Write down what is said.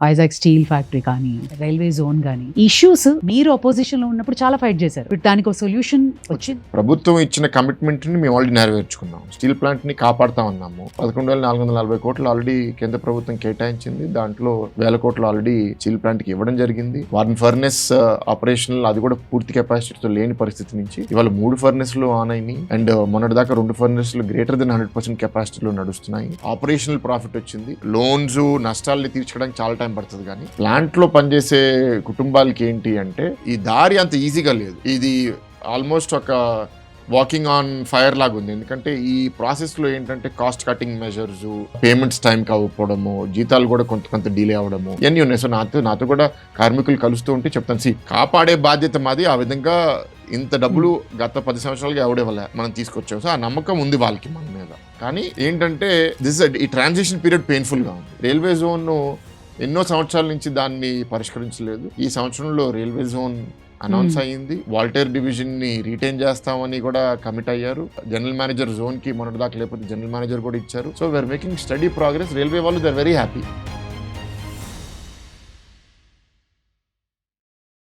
Vizag steel factory కానీ, railway zone కానీ, issues మీరు అపోజిషన్ లో ఉన్నప్పుడు చాలా ఫైట్ చేశారు. బట్ దానికి ఒక సొల్యూషన్ వచ్చింది. ప్రభుత్వం ఇచ్చిన కమిట్మెంట్ ని మేము ఆల్రెడీ నెరవేర్చుకున్నాం. స్టీల్ ప్లాంట్ ని కాపాడుతామన్నాము. 11,440 కోట్లు ఆల్రెడీ కేంద్ర ప్రభుత్వం కేటాయించింది. దాంట్లో 1,000 కోట్లు ఆల్రెడీ స్టీల్ ప్లాంట్ కి ఇవ్వడం జరిగింది. వార్న్ ఫర్నెస్ ఆపరేషనల్ అది కూడా పూర్తి కెపాసిటీతో లేని పరిస్థితి నుంచి ఇవాళ 3 ఫర్నెస్లు ఆన్ అయినాయి. అండ్ మొన్నటిదాకా 2 ఫర్నెస్లు గ్రేటర్ దెన్ 100% కెపాసిటీలో నడుస్తున్నాయి. ఆపరేషనల్ ప్రాఫిట్ వచ్చింది. లోన్స్ నష్టాలని తీర్చడానికి చాలా టైం పడుతుంది. కానీ ప్లాంట్ లో పనిచేసే కుటుంబాలకి ఏంటి అంటే ఈ దారి అంత ఈజీగా లేదు. ఇది ఆల్మోస్ట్ ఒక వాకింగ్ ఆన్ ఫైర్ లాగా ఉంది. ఎందుకంటే ఈ ప్రాసెస్ లో ఏంటంటే కాస్ట్ కటింగ్ మెజర్స్, పేమెంట్స్ టైంకి అవ్వకపోవడము, జీతాలు కూడా కొంత డిలే అవ్వడము ఇవన్నీ ఉన్నాయి. సో నాతో కూడా కార్మికులు కలుస్తూ ఉంటే చెప్తాను, కాపాడే బాధ్యత మాది. ఆ విధంగా ఇంత డబ్బులు గత 10 సంవత్సరాలుగా ఎవడే వల్ల మనం తీసుకొచ్చాం. సో ఆ నమ్మకం ఉంది వాళ్ళకి మన మీద. కానీ ఏంటంటే ఈ ట్రాన్సిషన్ పీరియడ్ పెయిన్ఫుల్ గా ఉంది. రైల్వే జోన్ ఎన్నో సంవత్సరాల నుంచి దాన్ని పరిష్కరించలేదు. ఈ సంవత్సరంలో రైల్వే జోన్ అనౌన్స్ అయ్యింది. వాల్టేర్ డివిజన్ ని రీటైన్ చేస్తామని కూడా కమిట్ అయ్యారు. జనరల్ మేనేజర్ జోన్ కి మొన్నటి దాకా లేకపోతే జనరల్ మేనేజర్ కూడా ఇచ్చారు. So we are making steady progress. Railway వాళ్ళు దే ఆర్ వెరీ హ్యాపీ.